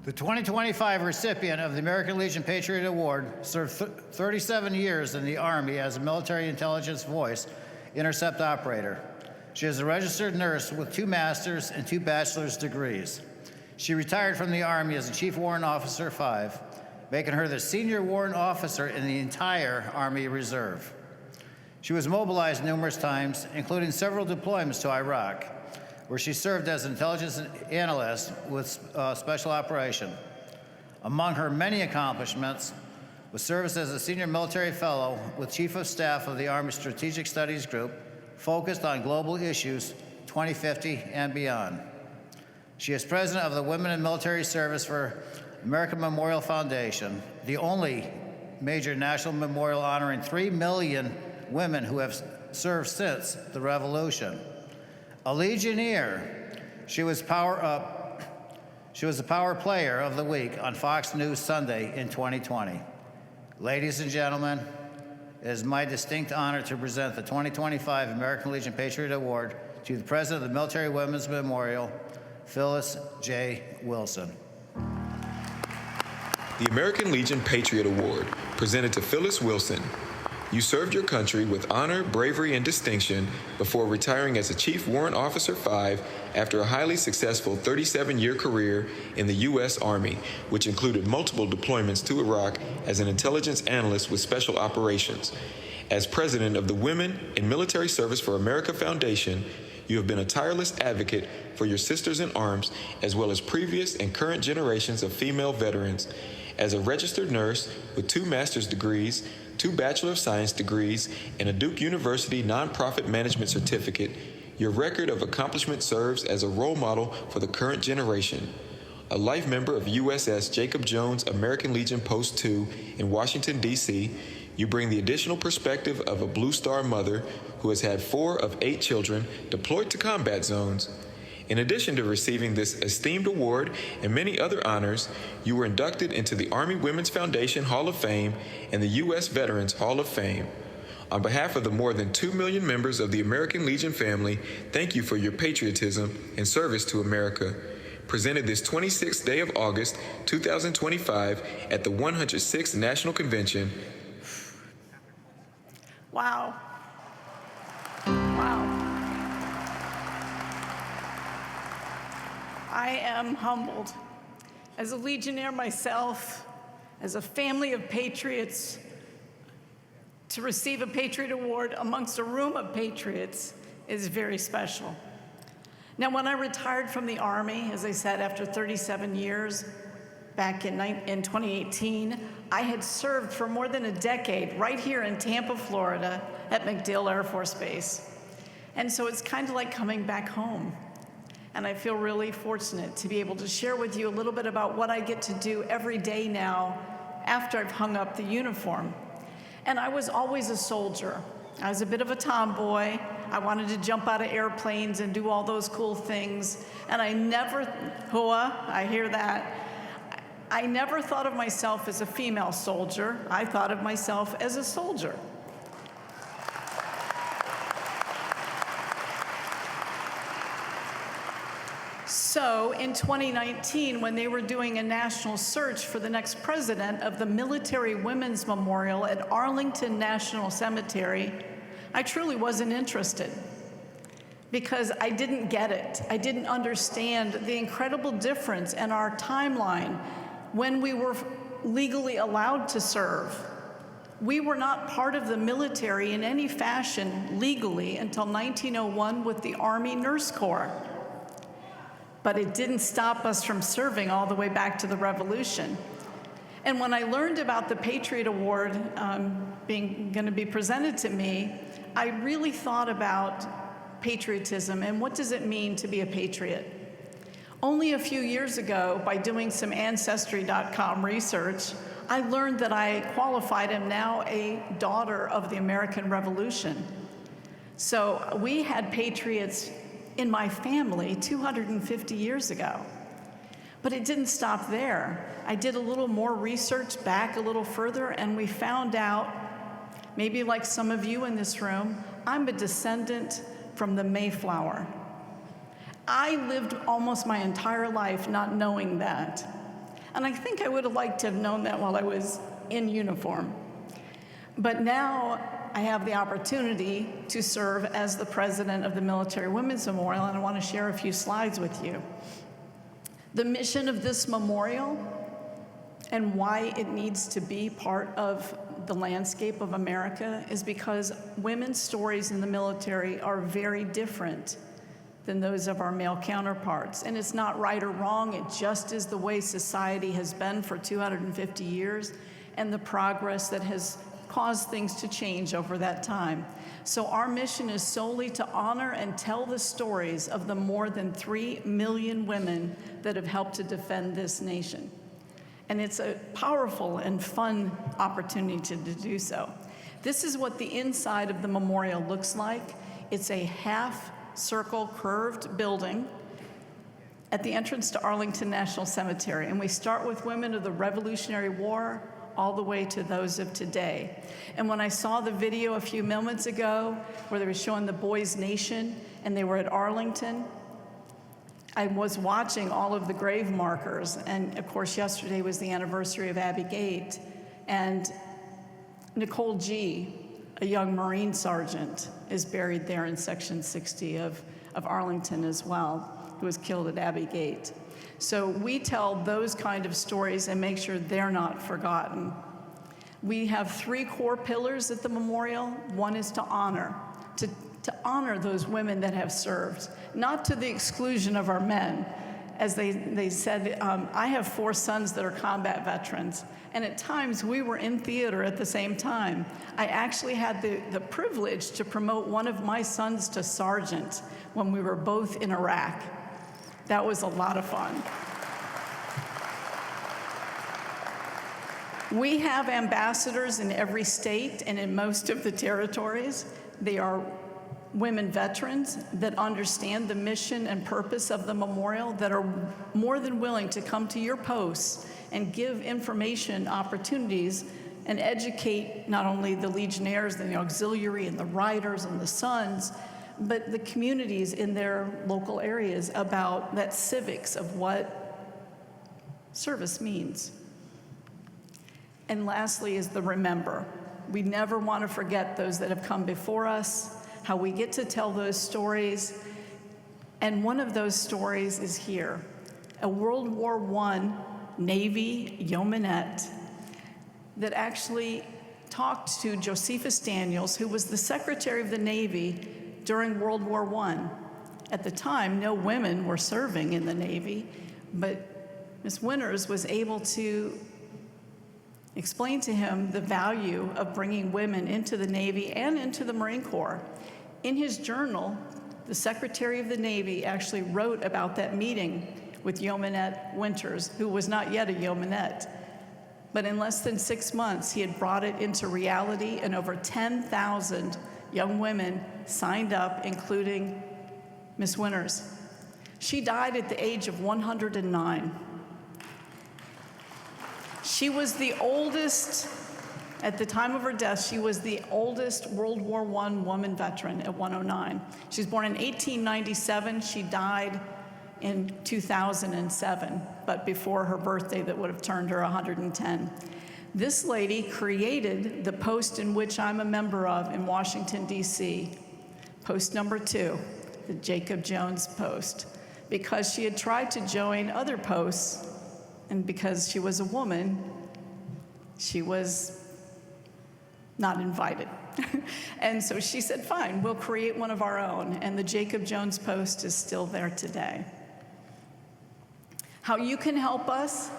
The 2025 recipient of the American Legion Patriot Award served 37 years in the Army as a military intelligence voice intercept operator. She is a registered nurse with 2 master's and 2 bachelor's degrees. She retired from the Army as a Chief Warrant Officer 5, making her the senior warrant officer in the entire Army Reserve. She was mobilized numerous times, including several deployments to Iraq, where she served as an intelligence analyst with special operation. Among her many accomplishments was service as a senior military fellow with Chief of Staff of the Army Strategic Studies Group, focused on global issues 2050 and beyond. She is president of the Women in Military Service for American Memorial Foundation, the only major national memorial honoring 3 million women who have served since the Revolution. A Legionnaire, she was the Power Player of the Week on Fox News Sunday in 2020. Ladies and gentlemen, it is my distinct honor to present the 2025 American Legion Patriot Award to the President of the Military Women's Memorial, Phyllis J. Wilson. The American Legion Patriot Award, presented to Phyllis Wilson. You served your country with honor, bravery, and distinction before retiring as a Chief Warrant Officer 5 after a highly successful 37-year career in the U.S. Army, which included multiple deployments to Iraq as an intelligence analyst with special operations. As president of the Women in Military Service for America Foundation, you have been a tireless advocate for your sisters in arms, as well as previous and current generations of female veterans. As a registered nurse with 2 master's degrees, 2 Bachelor of Science degrees, and a Duke University nonprofit management certificate, your record of accomplishment serves as a role model for the current generation. A life member of USS Jacob Jones American Legion Post 2 in Washington, D.C., you bring the additional perspective of a Blue Star mother who has had 4 of 8 children deployed to combat zones. In addition to receiving this esteemed award and many other honors, you were inducted into the Army Women's Foundation Hall of Fame and the U.S. Veterans Hall of Fame. On behalf of the more than 2 million members of the American Legion family, thank you for your patriotism and service to America. Presented this 26th day of August, 2025 at the 106th National Convention. Wow. Wow. I am humbled. As a Legionnaire myself, as a family of patriots, to receive a Patriot Award amongst a room of patriots is very special. Now, when I retired from the Army, as I said, after 37 years, back in 2018, I had served for more than a decade right here in Tampa, Florida, at MacDill Air Force Base. And so it's kind of like coming back home. And I feel really fortunate to be able to share with you a little bit about what I get to do every day now after I've hung up the uniform. And I was always a soldier. I was a bit of a tomboy. I wanted to jump out of airplanes and do all those cool things. And I never, I hear that. I never thought of myself as a female soldier. I thought of myself as a soldier. So in 2019, when they were doing a national search for the next president of the Military Women's Memorial at Arlington National Cemetery, I truly wasn't interested because I didn't get it. I didn't understand the incredible difference in our timeline when we were legally allowed to serve. We were not part of the military in any fashion legally until 1901 with the Army Nurse Corps. But it didn't stop us from serving all the way back to the Revolution. And when I learned about the Patriot Award going to be presented to me, I really thought about patriotism and what does it mean to be a patriot. Only a few years ago, by doing some Ancestry.com research, I learned that I qualified and am now a daughter of the American Revolution. So we had patriots in my family 250 years ago. But it didn't stop there. I did a little more research back a little further, and we found out, maybe like some of you in this room, I'm a descendant from the Mayflower. I lived almost my entire life not knowing that. And I think I would have liked to have known that while I was in uniform. But now I have the opportunity to serve as the president of the Military Women's Memorial, and I want to share a few slides with you. The mission of this memorial and why it needs to be part of the landscape of America is because women's stories in the military are very different than those of our male counterparts. And it's not right or wrong, it just is the way society has been for 250 years and the progress that has caused things to change over that time. So our mission is solely to honor and tell the stories of the more than 3 million women that have helped to defend this nation. And it's a powerful and fun opportunity to do so. This is what the inside of the memorial looks like. It's a half-circle curved building at the entrance to Arlington National Cemetery. And we start with women of the Revolutionary War all the way to those of today. And when I saw the video a few moments ago where they were showing the Boys Nation and they were at Arlington, I was watching all of the grave markers, and of course yesterday was the anniversary of Abbey Gate, and Nicole G., a young Marine sergeant, is buried there in Section 60 of Arlington as well, who was killed at Abbey Gate. So we tell those kind of stories and make sure they're not forgotten. We have 3 core pillars at the memorial. One is to honor those women that have served, not to the exclusion of our men. As they said, I have 4 sons that are combat veterans, and at times we were in theater at the same time. I actually had the privilege to promote one of my sons to sergeant when we were both in Iraq. That was a lot of fun. We have ambassadors in every state and in most of the territories. They are women veterans that understand the mission and purpose of the memorial, that are more than willing to come to your posts and give information opportunities and educate not only the Legionnaires and the auxiliary and the riders and the sons, but the communities in their local areas about that civics of what service means. And lastly is the remember. We never want to forget those that have come before us, how we get to tell those stories. And one of those stories is here. A World War I Navy yeomanette that actually talked to Josephus Daniels, who was the Secretary of the Navy during World War I. At the time, no women were serving in the Navy, but Ms. Winters was able to explain to him the value of bringing women into the Navy and into the Marine Corps. In his journal, the Secretary of the Navy actually wrote about that meeting with Yeomanette Winters, who was not yet a yeomanette. But in less than 6 months, he had brought it into reality, and over 10,000 young women signed up, including Ms. Winters. She died at the age of 109. She was the oldest, at the time of her death, she was the oldest World War I woman veteran at 109. She was born in 1897. She died in 2007, but before her birthday that would have turned her 110. This lady created the post in which I'm a member of in Washington, D.C., post number 2, the Jacob Jones post, because she had tried to join other posts, and because she was a woman, she was not invited. And so she said, fine, we'll create one of our own, and the Jacob Jones post is still there today. How you can help us?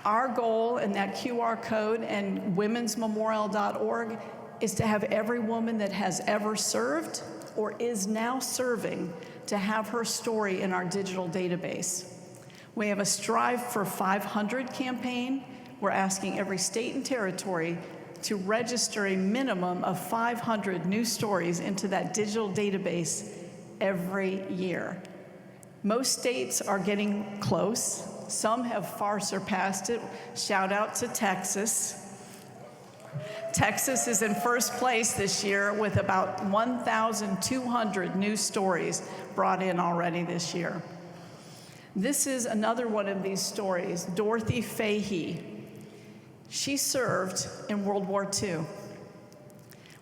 Our goal in that QR code and womensmemorial.org is to have every woman that has ever served or is now serving to have her story in our digital database. We have a Strive for 500 campaign. We're asking every state and territory to register a minimum of 500 new stories into that digital database every year. Most states are getting close. Some have far surpassed it. Shout out to Texas. Texas is in first place this year with about 1,200 new stories brought in already this year. This is another one of these stories, Dorothy Fahey. She served in World War II.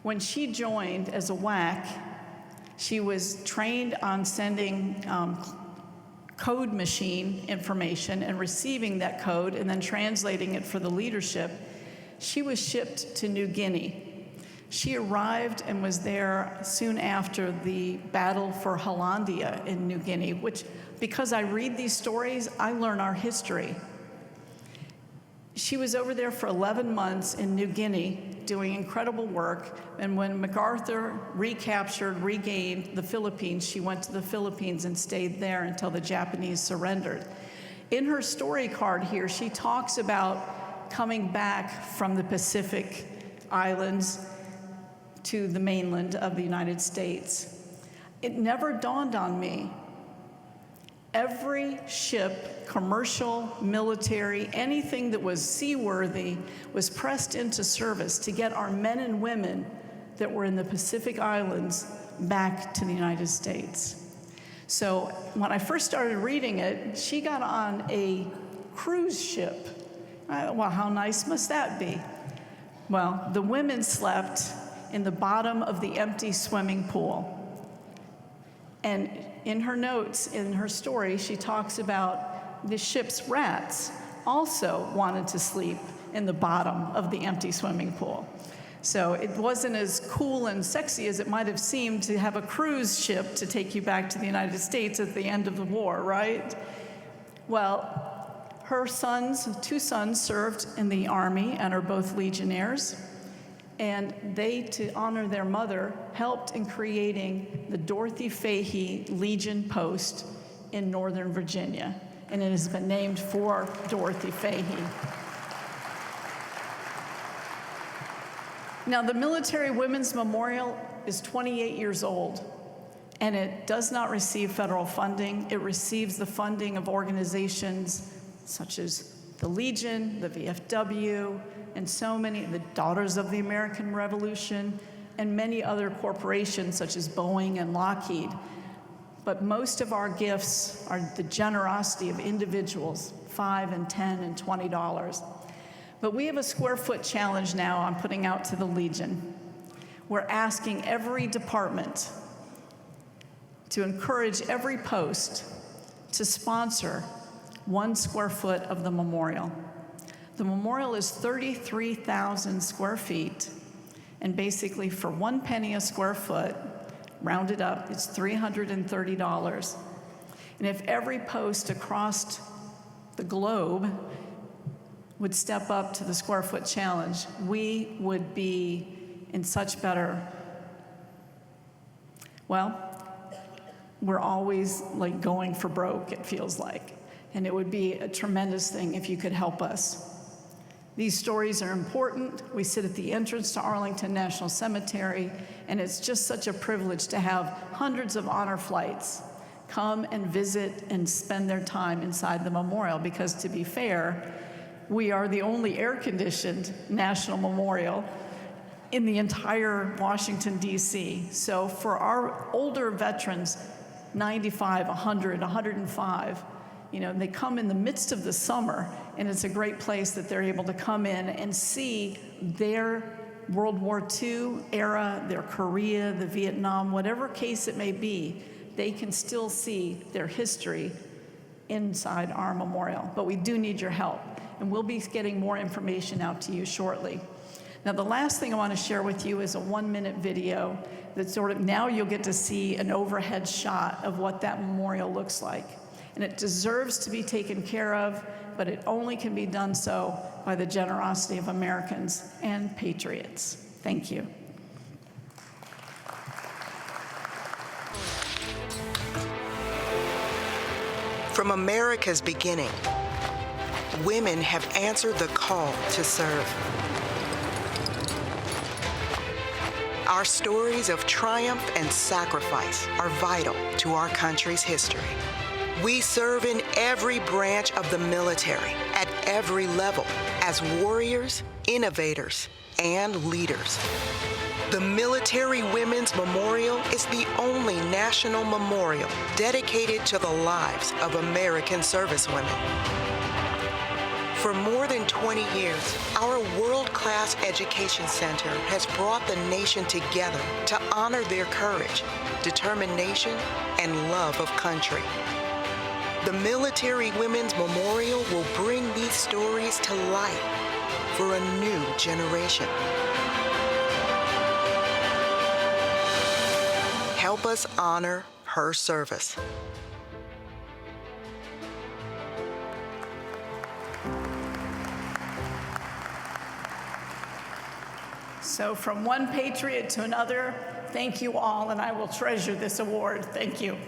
When she joined as a WAC, she was trained on sending code machine information and receiving that code and then translating it for the leadership. She was shipped to New Guinea. She arrived and was there soon after the battle for Hollandia in New Guinea, which, because I read these stories, I learn our history. She was over there for 11 months in New Guinea doing incredible work, and when MacArthur recaptured, regained the Philippines, she went to the Philippines and stayed there until the Japanese surrendered. In her story card here, she talks about coming back from the Pacific Islands to the mainland of the United States. It never dawned on me. Every ship, commercial, military, anything that was seaworthy was pressed into service to get our men and women that were in the Pacific Islands back to the United States. So when I first started reading it, she got on a cruise ship. Well, how nice must that be? Well, the women slept in the bottom of the empty swimming pool. And in her notes, in her story, she talks about the ship's rats also wanted to sleep in the bottom of the empty swimming pool. So it wasn't as cool and sexy as it might have seemed to have a cruise ship to take you back to the United States at the end of the war, right? Well, her sons, 2 sons, served in the Army and are both Legionnaires. And they, to honor their mother, helped in creating the Dorothy Fahey Legion Post in Northern Virginia. And it has been named for Dorothy Fahey. Now, the Military Women's Memorial is 28 years old, and it does not receive federal funding. It receives the funding of organizations such as the Legion, the VFW, and so many, the Daughters of the American Revolution, and many other corporations such as Boeing and Lockheed. But most of our gifts are the generosity of individuals, $5 and $10 and $20. But we have a square foot challenge now I'm putting out to the Legion. We're asking every department to encourage every post to sponsor 1 square foot of the memorial. The memorial is 33,000 square feet, and basically for 1 penny a square foot, rounded up, it's $330. And if every post across the globe would step up to the square foot challenge, we would be in such better, well, we're always like going for broke, it feels like. And it would be a tremendous thing if you could help us. These stories are important. We sit at the entrance to Arlington National Cemetery, and it's just such a privilege to have hundreds of honor flights come and visit and spend their time inside the memorial, because to be fair, we are the only air-conditioned national memorial in the entire Washington, D.C. So for our older veterans, 95, 100, 105, you know, they come in the midst of the summer, and it's a great place that they're able to come in and see their World War II era, their Korea, the Vietnam, whatever case it may be, they can still see their history inside our memorial. But we do need your help, and we'll be getting more information out to you shortly. Now, the last thing I want to share with you is a 1-minute video that sort of, now you'll get to see an overhead shot of what that memorial looks like. And it deserves to be taken care of, but it only can be done so by the generosity of Americans and patriots. Thank you. From America's beginning, women have answered the call to serve. Our stories of triumph and sacrifice are vital to our country's history. We serve in every branch of the military, at every level, as warriors, innovators, and leaders. The Military Women's Memorial is the only national memorial dedicated to the lives of American servicewomen. For more than 20 years, our world-class education center has brought the nation together to honor their courage, determination, and love of country. The Military Women's Memorial will bring these stories to life for a new generation. Help us honor her service. So from one patriot to another, thank you all, and I will treasure this award. Thank you.